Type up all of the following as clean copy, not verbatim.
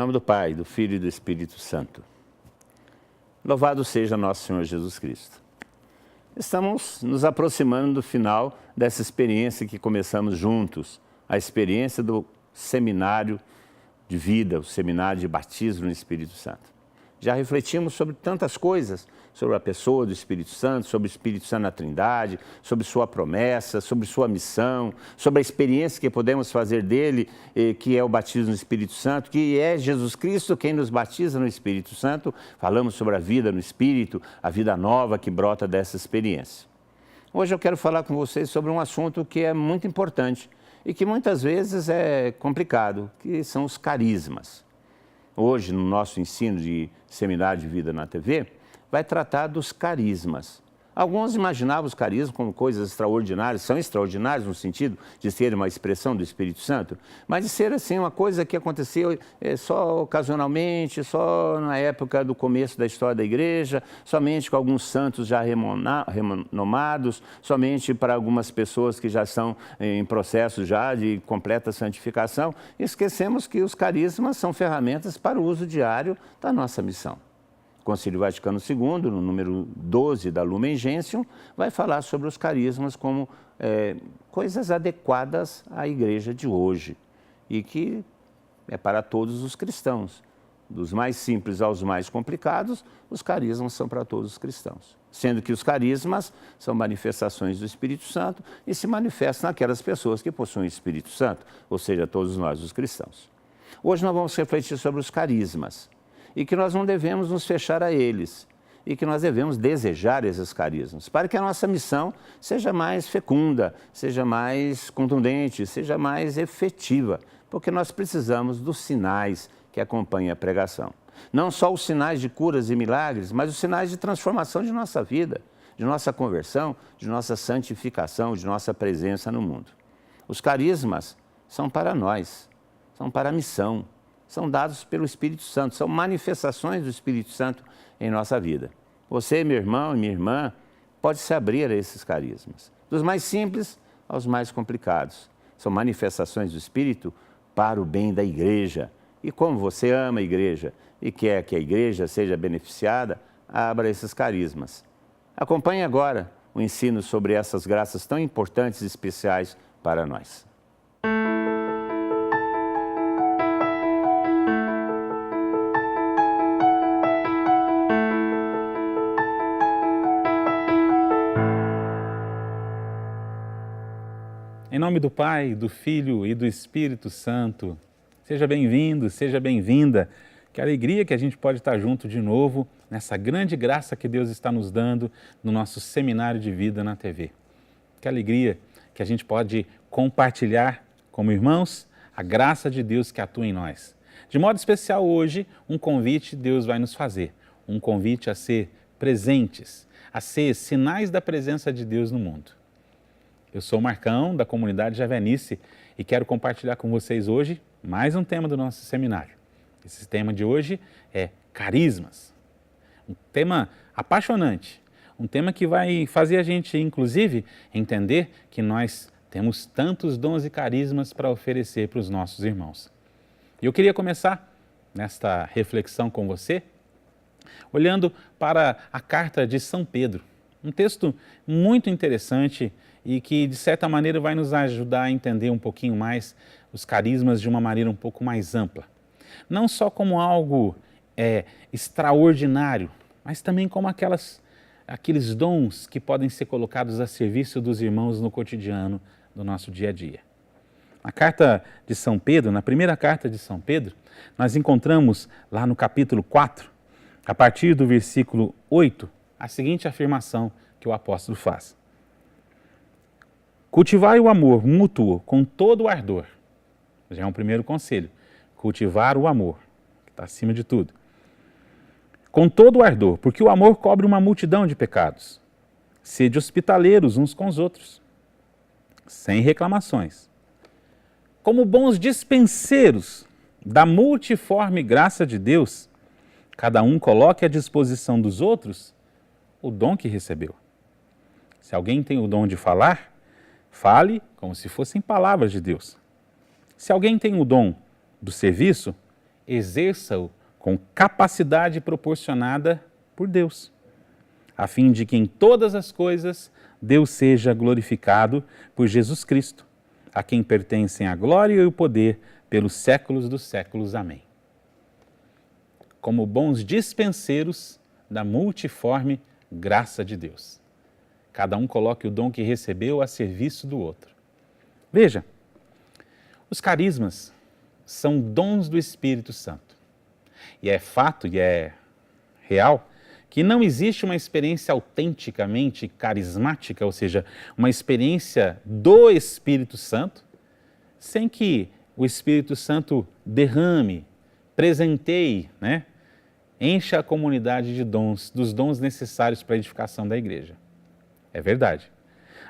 nome do Pai, do Filho e do Espírito Santo. Louvado seja nosso Senhor Jesus Cristo. Estamos nos aproximando do final dessa experiência que começamos juntos, a experiência do seminário de vida, o seminário de batismo no Espírito Santo. Já refletimos sobre tantas coisas, sobre a pessoa do Espírito Santo, sobre o Espírito Santo na Trindade, sobre sua promessa, sobre sua missão, sobre a experiência que podemos fazer dele, que é o batismo no Espírito Santo, que é Jesus Cristo quem nos batiza no Espírito Santo. Falamos sobre a vida no Espírito, a vida nova que brota dessa experiência. Hoje eu quero falar com vocês sobre um assunto que é muito importante e que muitas vezes é complicado, que são os carismas. Hoje, no nosso ensino de seminário de vida na TV, vai tratar dos carismas. Alguns imaginavam os carismas como coisas extraordinárias, são extraordinários no sentido de ser uma expressão do Espírito Santo, mas de ser assim uma coisa que aconteceu só ocasionalmente, só na época do começo da história da igreja, somente com alguns santos já renomados, somente para algumas pessoas que já estão em processo já de completa santificação. Esquecemos que os carismas são ferramentas para o uso diário da nossa missão. O Concílio Vaticano II, no número 12 da Lumen Gentium, vai falar sobre os carismas como coisas adequadas à igreja de hoje e que é para todos os cristãos. Dos mais simples aos mais complicados, os carismas são para todos os cristãos. Sendo que os carismas são manifestações do Espírito Santo e se manifestam naquelas pessoas que possuem o Espírito Santo, ou seja, todos nós, os cristãos. Hoje nós vamos refletir sobre os carismas e que nós não devemos nos fechar a eles e que nós devemos desejar esses carismas para que a nossa missão seja mais fecunda, seja mais contundente, seja mais efetiva, porque nós precisamos dos sinais que acompanham a pregação. Não só os sinais de curas e milagres, mas os sinais de transformação de nossa vida, de nossa conversão, de nossa santificação, de nossa presença no mundo. Os carismas são para nós, são para a missão, são dados pelo Espírito Santo, são manifestações do Espírito Santo em nossa vida. Você, meu irmão e minha irmã, pode se abrir a esses carismas, dos mais simples aos mais complicados. São manifestações do Espírito para o bem da igreja. E como você ama a igreja e quer que a igreja seja beneficiada, abra esses carismas. Acompanhe agora o ensino sobre essas graças tão importantes e especiais para nós. Em nome do Pai, do Filho e do Espírito Santo, seja bem-vindo, seja bem-vinda. Que alegria que a gente pode estar junto de novo nessa grande graça que Deus está nos dando no nosso seminário de vida na TV. Que alegria que a gente pode compartilhar como irmãos a graça de Deus que atua em nós. De modo especial hoje, um convite Deus vai nos fazer, um convite a ser presentes, a ser sinais da presença de Deus no mundo. Eu sou o Marcão, da comunidade Javenice, e quero compartilhar com vocês hoje mais um tema do nosso seminário. Esse tema de hoje é carismas. Um tema apaixonante, um tema que vai fazer a gente, inclusive, entender que nós temos tantos dons e carismas para oferecer para os nossos irmãos. E eu queria começar nesta reflexão com você, olhando para a carta de São Pedro, um texto muito interessante e que, de certa maneira, vai nos ajudar a entender um pouquinho mais os carismas de uma maneira um pouco mais ampla. Não só como algo extraordinário, mas também como aqueles dons que podem ser colocados a serviço dos irmãos no cotidiano do nosso dia a dia. Na carta de São Pedro, na primeira carta de São Pedro, nós encontramos lá no capítulo 4, a partir do versículo 8, a seguinte afirmação que o apóstolo faz. Cultivai o amor mútuo com todo o ardor. Já é um primeiro conselho. Cultivar o amor, que está acima de tudo. Com todo o ardor, porque o amor cobre uma multidão de pecados. Sede hospitaleiros uns com os outros, sem reclamações. Como bons dispenseiros da multiforme graça de Deus, cada um coloque à disposição dos outros o dom que recebeu. Se alguém tem o dom de falar, fale como se fossem palavras de Deus. Se alguém tem o dom do serviço, exerça-o com capacidade proporcionada por Deus, a fim de que em todas as coisas Deus seja glorificado por Jesus Cristo, a quem pertencem a glória e o poder pelos séculos dos séculos. Amém. Como bons dispenseiros da multiforme graça de Deus, cada um coloque o dom que recebeu a serviço do outro. Veja, os carismas são dons do Espírito Santo. E é fato, e é real, que não existe uma experiência autenticamente carismática, ou seja, uma experiência do Espírito Santo, sem que o Espírito Santo derrame, presenteie, encha a comunidade de dons, dos dons necessários para a edificação da igreja. É verdade.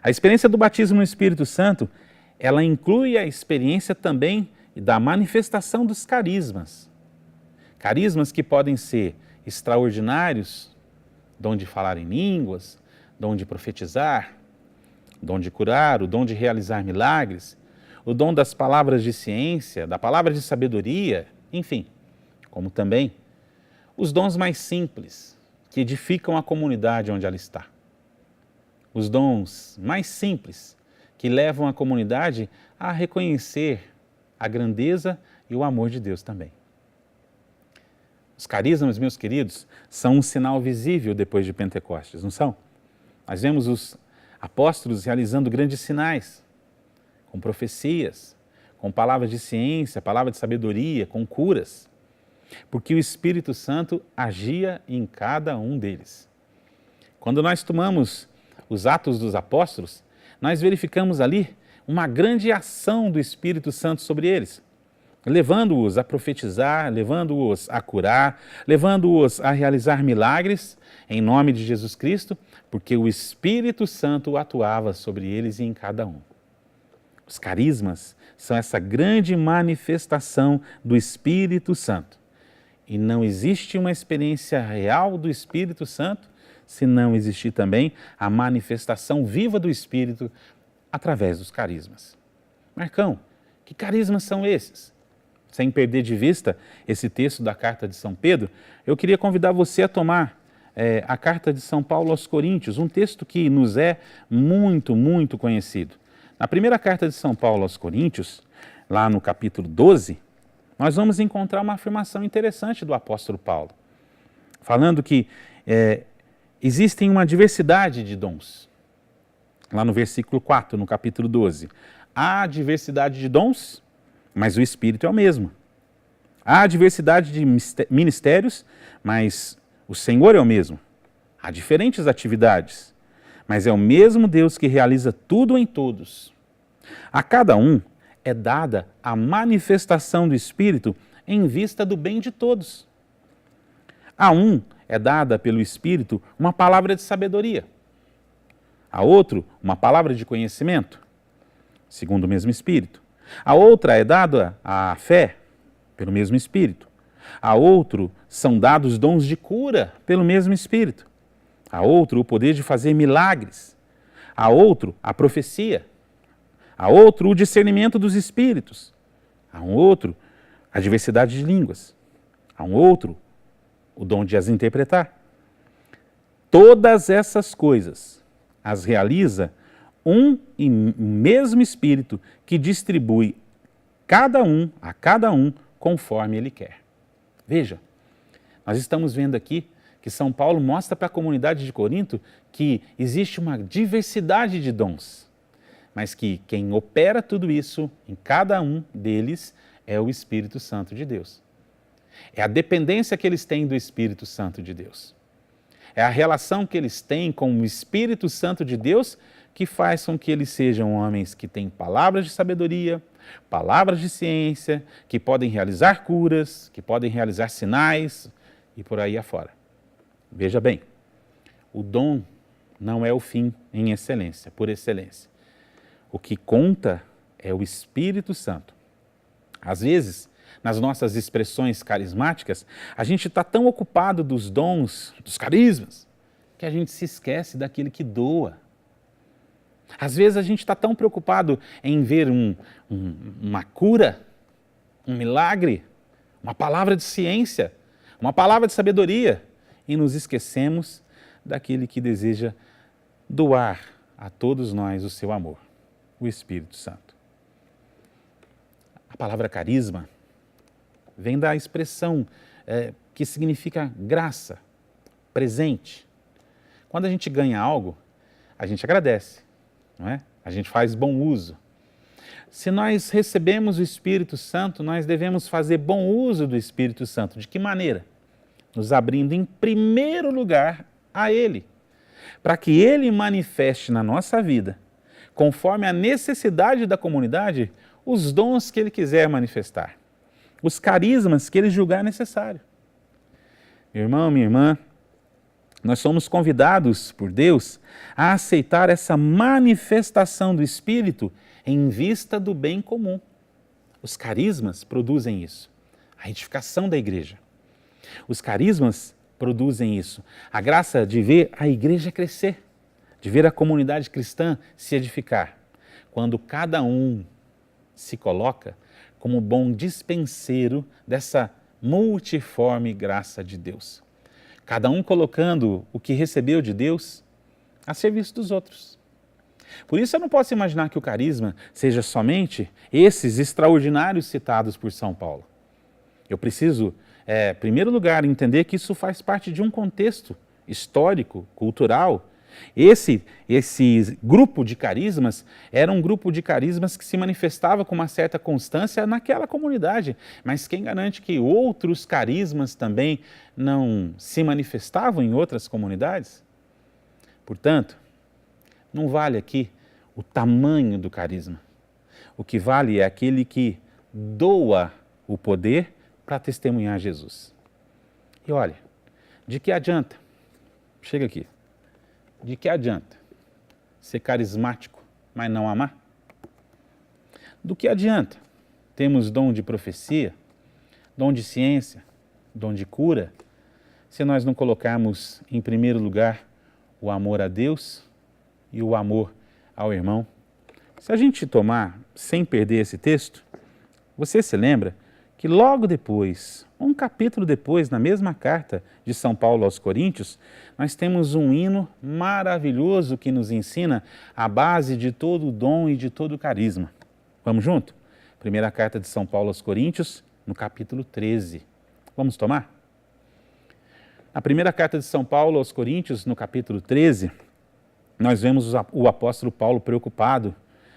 A experiência do batismo no Espírito Santo, ela inclui a experiência também da manifestação dos carismas. Carismas que podem ser extraordinários, dom de falar em línguas, dom de profetizar, dom de curar, o dom de realizar milagres, o dom das palavras de ciência, da palavra de sabedoria, enfim, como também os dons mais simples, que edificam a comunidade onde ela está. Os dons mais simples, que levam a comunidade a reconhecer a grandeza e o amor de Deus também. Os carismas, meus queridos, são um sinal visível depois de Pentecostes, não são? Nós vemos os apóstolos realizando grandes sinais, com profecias, com palavras de ciência, palavras de sabedoria, com curas, porque o Espírito Santo agia em cada um deles. Quando nós tomamos os Atos dos Apóstolos, nós verificamos ali uma grande ação do Espírito Santo sobre eles, levando-os a profetizar, levando-os a curar, levando-os a realizar milagres em nome de Jesus Cristo, porque o Espírito Santo atuava sobre eles e em cada um. Os carismas são essa grande manifestação do Espírito Santo. E não existe uma experiência real do Espírito Santo se não existir também a manifestação viva do Espírito através dos carismas. Marcão, que carismas são esses? Sem perder de vista esse texto da carta de São Pedro, eu queria convidar você a tomar a carta de São Paulo aos Coríntios, um texto que nos é muito, muito conhecido. Na primeira carta de São Paulo aos Coríntios, lá no capítulo 12, nós vamos encontrar uma afirmação interessante do apóstolo Paulo, falando que existem uma diversidade de dons. Lá no versículo 4, no capítulo 12, há diversidade de dons, mas o Espírito é o mesmo. Há diversidade de ministérios, mas o Senhor é o mesmo. Há diferentes atividades, mas é o mesmo Deus que realiza tudo em todos. A cada um é dada a manifestação do Espírito em vista do bem de todos. A um é dada pelo Espírito uma palavra de sabedoria. A outro, uma palavra de conhecimento, segundo o mesmo Espírito. A outra é dada a fé, pelo mesmo Espírito. A outro são dados dons de cura, pelo mesmo Espírito. A outro o poder de fazer milagres. A outro a profecia. A outro o discernimento dos Espíritos. A um outro a diversidade de línguas. A um outro o dom de as interpretar. Todas essas coisas as realiza um e mesmo Espírito que distribui a cada um conforme ele quer. Veja, nós estamos vendo aqui que São Paulo mostra para a comunidade de Corinto que existe uma diversidade de dons, mas que quem opera tudo isso em cada um deles é o Espírito Santo de Deus. É a dependência que eles têm do Espírito Santo de Deus. É a relação que eles têm com o Espírito Santo de Deus que faz com que eles sejam homens que têm palavras de sabedoria, palavras de ciência, que podem realizar curas, que podem realizar sinais e por aí afora. Veja bem, o dom não é o fim em excelência, por excelência. O que conta é o Espírito Santo. Às vezes, nas nossas expressões carismáticas, a gente está tão ocupado dos dons, dos carismas, que a gente se esquece daquele que doa. Às vezes a gente está tão preocupado em ver uma cura, um milagre, uma palavra de ciência, uma palavra de sabedoria, e nos esquecemos daquele que deseja doar a todos nós o seu amor, o Espírito Santo. A palavra carisma vem da expressão que significa graça, presente. Quando a gente ganha algo, a gente agradece, não é? A gente faz bom uso. Se nós recebemos o Espírito Santo, nós devemos fazer bom uso do Espírito Santo. De que maneira? Nos abrindo em primeiro lugar a Ele, para que Ele manifeste na nossa vida, conforme a necessidade da comunidade, os dons que Ele quiser manifestar, os carismas que Ele julgar necessário. Meu irmão, minha irmã, nós somos convidados por Deus a aceitar essa manifestação do Espírito em vista do bem comum. Os carismas produzem isso, a edificação da igreja. Os carismas produzem isso, a graça de ver a igreja crescer, de ver a comunidade cristã se edificar, quando cada um se coloca como bom dispenseiro dessa multiforme graça de Deus. Cada um colocando o que recebeu de Deus a serviço dos outros. Por isso eu não posso imaginar que o carisma seja somente esses extraordinários citados por São Paulo. Eu preciso, em primeiro lugar, entender que isso faz parte de um contexto histórico, cultural. Esse grupo de carismas era um grupo de carismas que se manifestava com uma certa constância naquela comunidade. Mas quem garante que outros carismas também não se manifestavam em outras comunidades? Portanto, não vale aqui o tamanho do carisma. O que vale é aquele que doa o poder para testemunhar Jesus. E olha, de que adianta? Chega aqui. De que adianta ser carismático, mas não amar? Do que adianta termos dom de profecia, dom de ciência, dom de cura, se nós não colocarmos em primeiro lugar o amor a Deus e o amor ao irmão? Se a gente tomar, sem perder esse texto, você se lembra que logo depois, um capítulo depois, na mesma carta de São Paulo aos Coríntios, nós temos um hino maravilhoso que nos ensina a base de todo o dom e de todo o carisma. Vamos junto? Primeira carta de São Paulo aos Coríntios, no capítulo 13. Vamos tomar? Na primeira carta de São Paulo aos Coríntios, no capítulo 13, nós vemos o apóstolo Paulo preocupado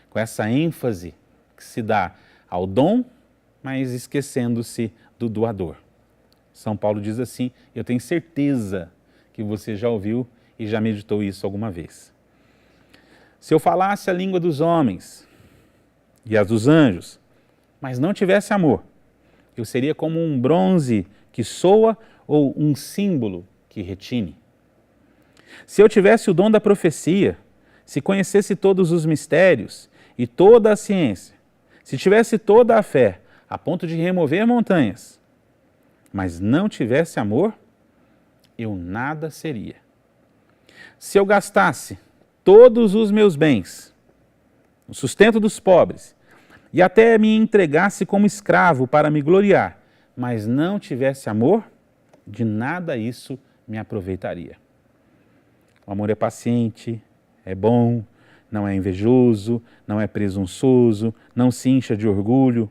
com essa ênfase que se dá ao dom, mas esquecendo-se do doador. São Paulo diz assim, eu tenho certeza que você já ouviu e já meditou isso alguma vez. Se eu falasse a língua dos homens e as dos anjos, mas não tivesse amor, eu seria como um bronze que soa ou um símbolo que retine. Se eu tivesse o dom da profecia, se conhecesse todos os mistérios e toda a ciência, se tivesse toda a fé, a ponto de remover montanhas, mas não tivesse amor, eu nada seria. Se eu gastasse todos os meus bens, o sustento dos pobres, e até me entregasse como escravo para me gloriar, mas não tivesse amor, de nada isso me aproveitaria. O amor é paciente, é bom, não é invejoso, não é presunçoso, não se incha de orgulho,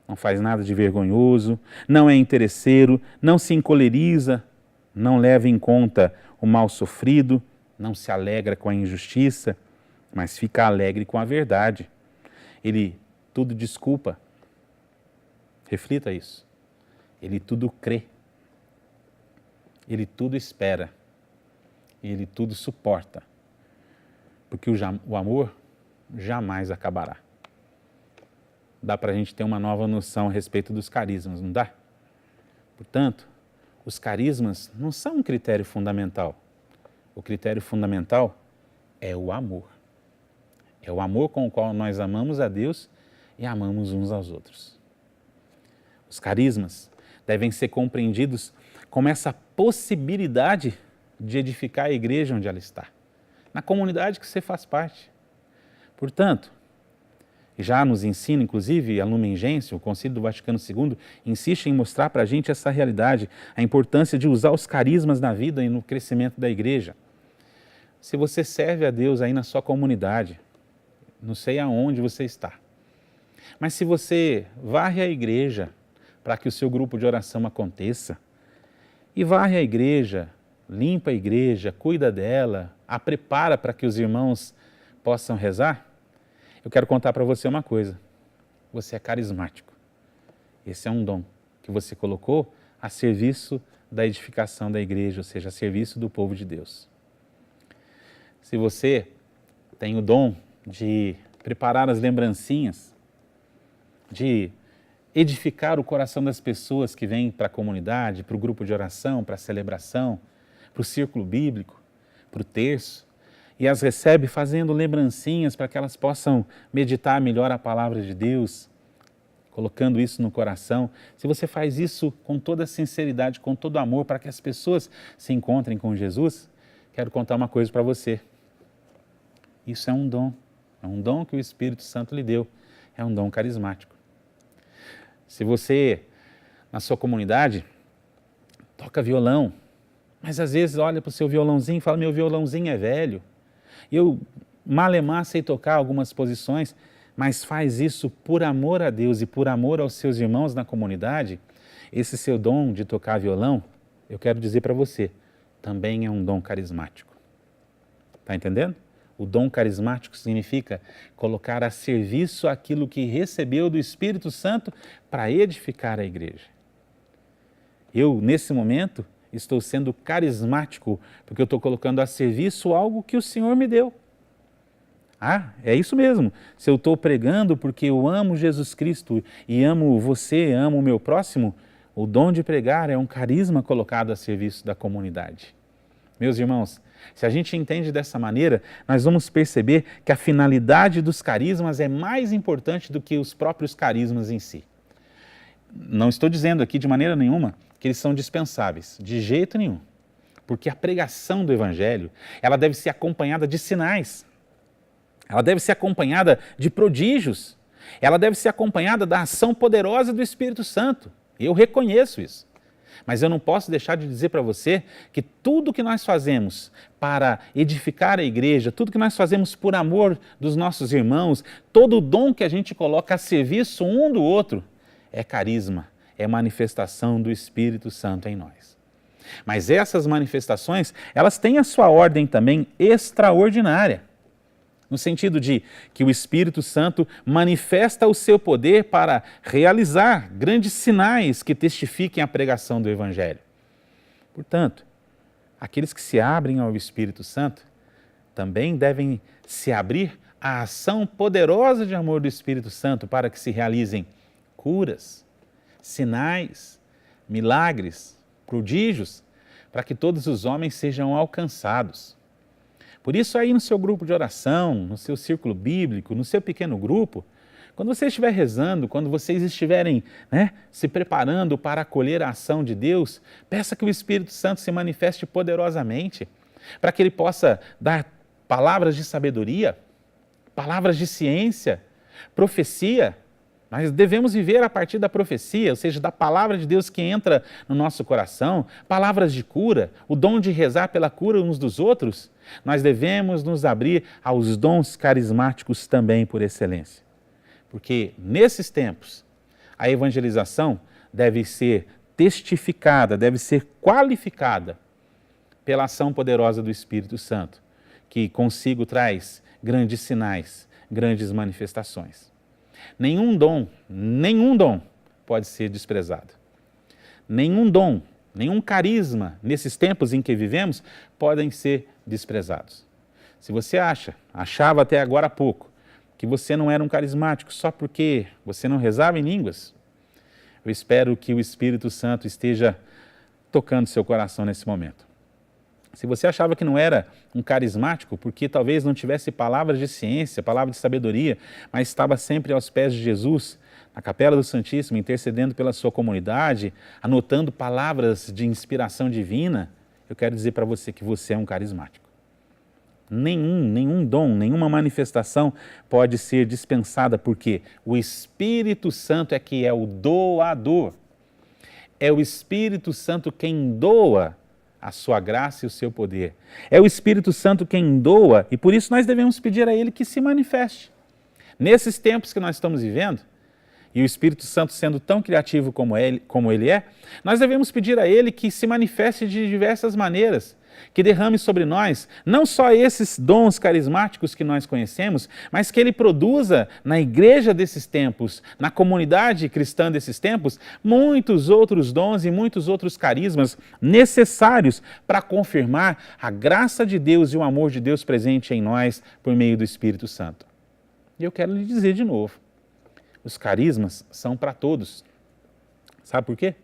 não faz nada de vergonhoso, não é interesseiro, não se encoleriza, não leva em conta o mal sofrido, não se alegra com a injustiça, mas fica alegre com a verdade. Ele tudo desculpa. Reflita isso. Ele tudo crê. Ele tudo espera. E ele tudo suporta. Porque o amor jamais acabará. Dá para a gente ter uma nova noção a respeito dos carismas, não dá? Portanto, os carismas não são um critério fundamental. O critério fundamental é o amor. É o amor com o qual nós amamos a Deus e amamos uns aos outros. Os carismas devem ser compreendidos como essa possibilidade de edificar a igreja onde ela está, na comunidade que você faz parte. Portanto, já nos ensina, inclusive, a Lumen Gentium, o Concílio do Vaticano II, insiste em mostrar para a gente essa realidade, a importância de usar os carismas na vida e no crescimento da igreja. Se você serve a Deus aí na sua comunidade, não sei aonde você está, mas se você varre a igreja para que o seu grupo de oração aconteça, e varre a igreja, limpa a igreja, cuida dela, a prepara para que os irmãos possam rezar, eu quero contar para você uma coisa: você é carismático. Esse é um dom que você colocou a serviço da edificação da igreja, ou seja, a serviço do povo de Deus. Se você tem o dom de preparar as lembrancinhas, de edificar o coração das pessoas que vêm para a comunidade, para o grupo de oração, para a celebração, para o círculo bíblico, para o terço, e as recebe fazendo lembrancinhas para que elas possam meditar melhor a palavra de Deus, colocando isso no coração. Se você faz isso com toda sinceridade, com todo amor, para que as pessoas se encontrem com Jesus, quero contar uma coisa para você. Isso é um dom que o Espírito Santo lhe deu, é um dom carismático. Se você, na sua comunidade, toca violão, mas às vezes olha para o seu violãozinho e fala: meu violãozinho é velho, eu malemar sei tocar algumas posições, mas faz isso por amor a Deus e por amor aos seus irmãos na comunidade, esse seu dom de tocar violão, eu quero dizer para você, também é um dom carismático. Está entendendo? O dom carismático significa colocar a serviço aquilo que recebeu do Espírito Santo para edificar a igreja. Eu, nesse momento, estou sendo carismático porque eu estou colocando a serviço algo que o Senhor me deu. Ah, é isso mesmo. Se eu estou pregando porque eu amo Jesus Cristo e amo você, amo o meu próximo, o dom de pregar é um carisma colocado a serviço da comunidade. Meus irmãos, se a gente entende dessa maneira, nós vamos perceber que a finalidade dos carismas é mais importante do que os próprios carismas em si. Não estou dizendo aqui de maneira nenhuma que eles são dispensáveis, de jeito nenhum. Porque a pregação do Evangelho, ela deve ser acompanhada de sinais, ela deve ser acompanhada de prodígios, ela deve ser acompanhada da ação poderosa do Espírito Santo. Eu reconheço isso. Mas eu não posso deixar de dizer para você que tudo que nós fazemos para edificar a igreja, tudo que nós fazemos por amor dos nossos irmãos, todo o dom que a gente coloca a serviço um do outro, é carisma, é manifestação do Espírito Santo em nós. Mas essas manifestações, elas têm a sua ordem também extraordinária, no sentido de que o Espírito Santo manifesta o seu poder para realizar grandes sinais que testifiquem a pregação do Evangelho. Portanto, aqueles que se abrem ao Espírito Santo também devem se abrir à ação poderosa de amor do Espírito Santo para que se realizem curas, sinais, milagres, prodígios, para que todos os homens sejam alcançados. Por isso aí no seu grupo de oração, no seu círculo bíblico, no seu pequeno grupo, quando você estiver rezando, quando vocês estiverem se preparando para acolher a ação de Deus, peça que o Espírito Santo se manifeste poderosamente, para que Ele possa dar palavras de sabedoria, palavras de ciência, profecia. Nós devemos viver a partir da profecia, ou seja, da palavra de Deus que entra no nosso coração, palavras de cura, o dom de rezar pela cura uns dos outros. Nós devemos nos abrir aos dons carismáticos também por excelência. Porque nesses tempos, a evangelização deve ser testificada, deve ser qualificada pela ação poderosa do Espírito Santo, que consigo traz grandes sinais, grandes manifestações. Nenhum dom pode ser desprezado. Nenhum dom, nenhum carisma nesses tempos em que vivemos podem ser desprezados. Se você achava até agora há pouco que você não era um carismático só porque você não rezava em línguas, eu espero que o Espírito Santo esteja tocando seu coração nesse momento. Se você achava que não era um carismático porque talvez não tivesse palavras de ciência, palavras de sabedoria, mas estava sempre aos pés de Jesus, na Capela do Santíssimo, intercedendo pela sua comunidade, anotando palavras de inspiração divina, eu quero dizer para você que você é um carismático. nenhum dom, nenhuma manifestação pode ser dispensada, porque o Espírito Santo é que é o doador. É o Espírito Santo quem doa a sua graça e o seu poder. É o Espírito Santo quem doa, e por isso nós devemos pedir a Ele que se manifeste. Nesses tempos que nós estamos vivendo, e o Espírito Santo sendo tão criativo como ele é, nós devemos pedir a Ele que se manifeste de diversas maneiras, que derrame sobre nós não só esses dons carismáticos que nós conhecemos, mas que Ele produza na igreja desses tempos, na comunidade cristã desses tempos, muitos outros dons e muitos outros carismas necessários para confirmar a graça de Deus e o amor de Deus presente em nós por meio do Espírito Santo. E eu quero lhe dizer de novo, os carismas são para todos. Sabe por quê?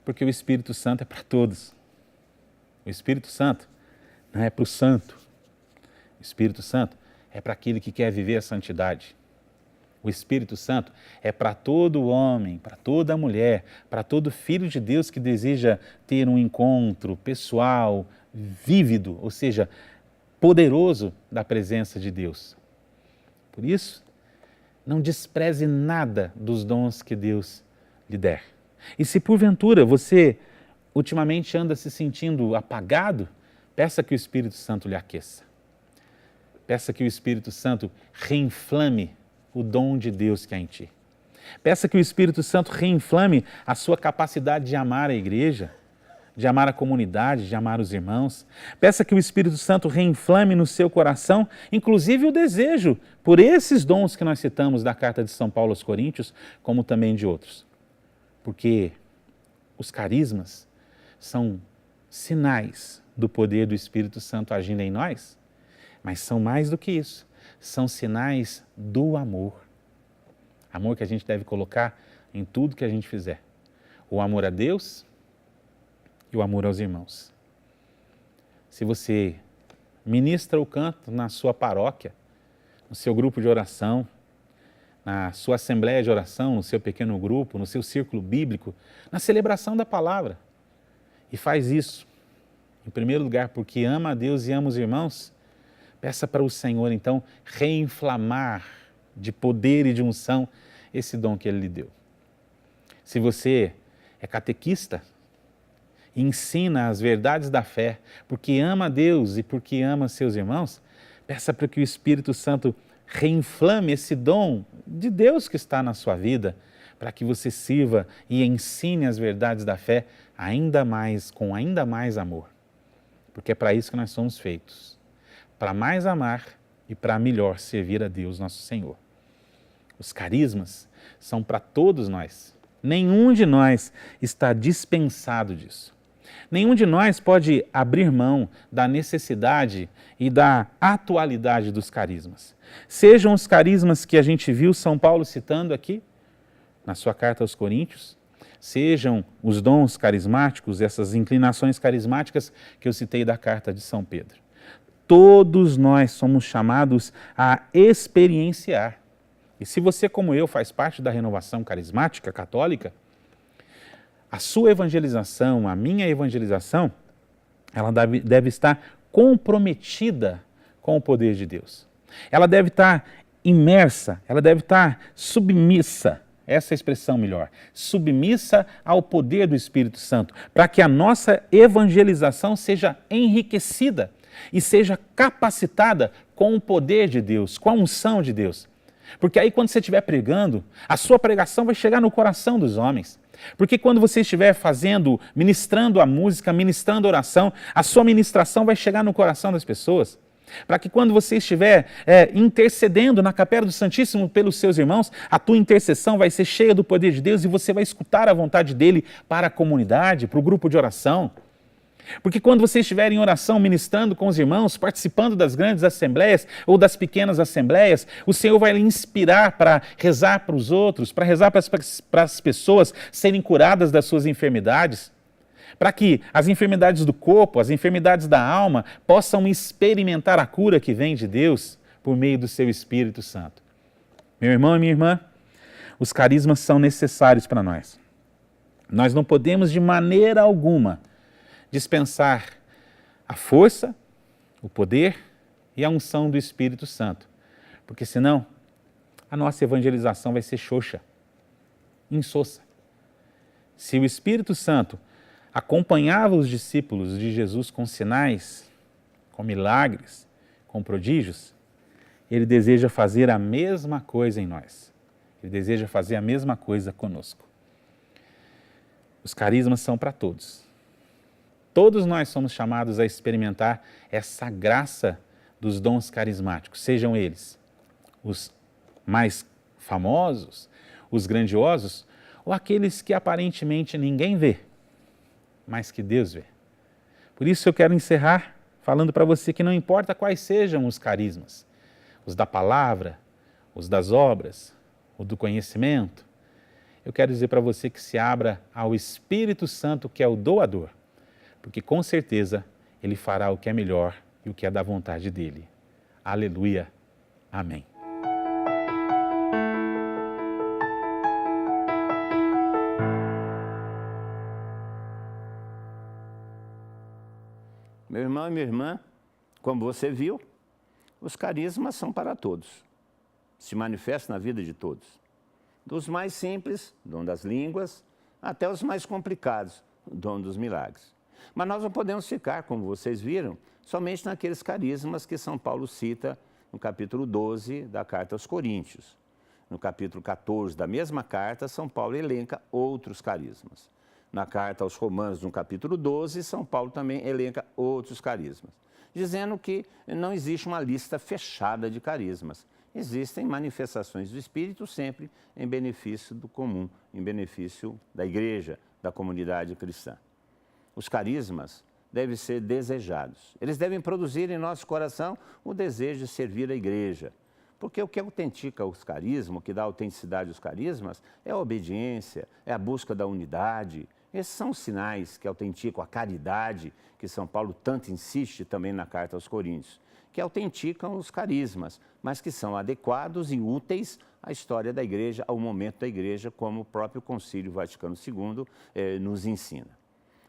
Porque o Espírito Santo é para todos. O Espírito Santo não é para o santo. O Espírito Santo é para aquele que quer viver a santidade. O Espírito Santo é para todo homem, para toda mulher, para todo filho de Deus que deseja ter um encontro pessoal, vívido, ou seja, poderoso da presença de Deus. Por isso, não despreze nada dos dons que Deus lhe der. E se porventura você ultimamente anda se sentindo apagado, peça que o Espírito Santo lhe aqueça. Peça que o Espírito Santo reinflame o dom de Deus que há em ti. Peça que o Espírito Santo reinflame a sua capacidade de amar a igreja, de amar a comunidade, de amar os irmãos. Peça que o Espírito Santo reinflame no seu coração, inclusive o desejo por esses dons que nós citamos da carta de São Paulo aos Coríntios, como também de outros. Porque os carismas são sinais do poder do Espírito Santo agindo em nós, mas são mais do que isso, são sinais do amor. Amor que a gente deve colocar em tudo que a gente fizer. O amor a Deus e o amor aos irmãos. Se você ministra o canto na sua paróquia, no seu grupo de oração, na sua assembleia de oração, no seu pequeno grupo, no seu círculo bíblico, na celebração da palavra, e faz isso, em primeiro lugar, porque ama a Deus e ama os irmãos, peça para o Senhor, então, reinflamar de poder e de unção esse dom que Ele lhe deu. Se você é catequista, ensina as verdades da fé, porque ama a Deus e porque ama seus irmãos, peça para que o Espírito Santo reinflame esse dom de Deus que está na sua vida, para que você sirva e ensine as verdades da fé ainda mais, com ainda mais amor. Porque é para isso que nós somos feitos, para mais amar e para melhor servir a Deus nosso Senhor. Os carismas são para todos nós. Nenhum de nós está dispensado disso. Nenhum de nós pode abrir mão da necessidade e da atualidade dos carismas. Sejam os carismas que a gente viu São Paulo citando aqui, na sua carta aos Coríntios, sejam os dons carismáticos, essas inclinações carismáticas que eu citei da carta de São Pedro. Todos nós somos chamados a experienciar. E se você, como eu, faz parte da renovação carismática católica, a sua evangelização, a minha evangelização, ela deve estar comprometida com o poder de Deus. Ela deve estar imersa, ela deve estar submissa, essa é a expressão melhor, submissa ao poder do Espírito Santo, para que a nossa evangelização seja enriquecida e seja capacitada com o poder de Deus, com a unção de Deus. Porque aí quando você estiver pregando, a sua pregação vai chegar no coração dos homens. Porque quando você estiver ministrando a música, ministrando a oração, a sua ministração vai chegar no coração das pessoas. Para que quando você estiver intercedendo na capela do Santíssimo pelos seus irmãos, a tua intercessão vai ser cheia do poder de Deus e você vai escutar a vontade dele para a comunidade, para o grupo de oração. Porque quando você estiver em oração, ministrando com os irmãos, participando das grandes assembleias ou das pequenas assembleias, o Senhor vai lhe inspirar para rezar para os outros, para rezar para as pessoas serem curadas das suas enfermidades, para que as enfermidades do corpo, as enfermidades da alma, possam experimentar a cura que vem de Deus por meio do seu Espírito Santo. Meu irmão e minha irmã, os carismas são necessários para nós. Nós não podemos de maneira alguma dispensar a força, o poder e a unção do Espírito Santo. Porque senão, a nossa evangelização vai ser xoxa, insossa. Se o Espírito Santo acompanhava os discípulos de Jesus com sinais, com milagres, com prodígios, ele deseja fazer a mesma coisa em nós. Ele deseja fazer a mesma coisa conosco. Os carismas são para todos. Todos nós somos chamados a experimentar essa graça dos dons carismáticos, sejam eles os mais famosos, os grandiosos, ou aqueles que aparentemente ninguém vê, mas que Deus vê. Por isso eu quero encerrar falando para você que não importa quais sejam os carismas, os da palavra, os das obras, o do conhecimento, eu quero dizer para você que se abra ao Espírito Santo, que é o doador, porque com certeza Ele fará o que é melhor e o que é da vontade dEle. Aleluia. Amém. Meu irmão e minha irmã, como você viu, os carismas são para todos. Se manifestam na vida de todos. Dos mais simples, dom das línguas, até os mais complicados, dom dos milagres. Mas nós não podemos ficar, como vocês viram, somente naqueles carismas que São Paulo cita no capítulo 12 da carta aos Coríntios. No capítulo 14 da mesma carta, São Paulo elenca outros carismas. Na carta aos Romanos, no capítulo 12, São Paulo também elenca outros carismas, dizendo que não existe uma lista fechada de carismas. Existem manifestações do Espírito sempre em benefício do comum, em benefício da igreja, da comunidade cristã. Os carismas devem ser desejados. Eles devem produzir em nosso coração o desejo de servir a igreja. Porque o que autentica os carismas, o que dá autenticidade aos carismas, é a obediência, é a busca da unidade. Esses são os sinais que autenticam a caridade, que São Paulo tanto insiste também na carta aos Coríntios, que autenticam os carismas, mas que são adequados e úteis à história da igreja, ao momento da igreja, como o próprio Concílio Vaticano II nos ensina.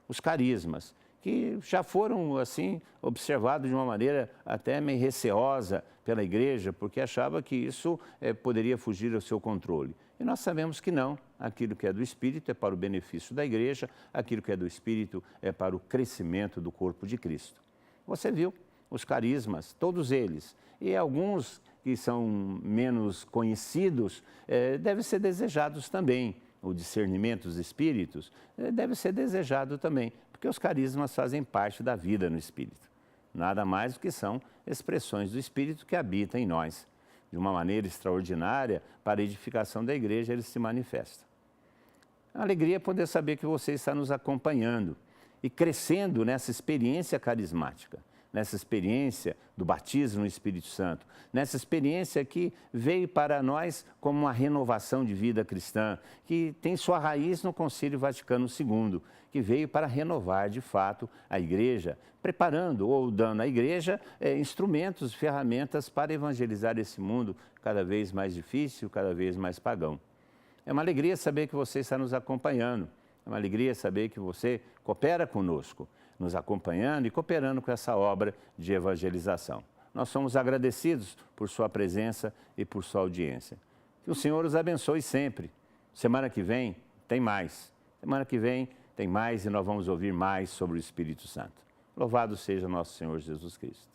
Os carismas, que já foram assim observados de uma maneira até meio receosa pela igreja, porque achava que isso poderia fugir ao seu controle. E nós sabemos que não. Aquilo que é do Espírito é para o benefício da igreja, aquilo que é do Espírito é para o crescimento do corpo de Cristo. Você viu os carismas, todos eles, e alguns que são menos conhecidos, devem ser desejados também. O discernimento dos espíritos deve ser desejado também, porque os carismas fazem parte da vida no Espírito. Nada mais do que são expressões do Espírito que habita em nós. De uma maneira extraordinária, para a edificação da igreja, ele se manifesta. A alegria é poder saber que você está nos acompanhando e crescendo nessa experiência carismática, nessa experiência do batismo no Espírito Santo, nessa experiência que veio para nós como uma renovação de vida cristã, que tem sua raiz no Concílio Vaticano II, que veio para renovar de fato a igreja, preparando ou dando à igreja instrumentos, ferramentas para evangelizar esse mundo cada vez mais difícil, cada vez mais pagão. É uma alegria saber que você está nos acompanhando, é uma alegria saber que você coopera conosco, nos acompanhando e cooperando com essa obra de evangelização. Nós somos agradecidos por sua presença e por sua audiência. Que o Senhor os abençoe sempre. Semana que vem tem mais. Semana que vem tem mais e nós vamos ouvir mais sobre o Espírito Santo. Louvado seja nosso Senhor Jesus Cristo.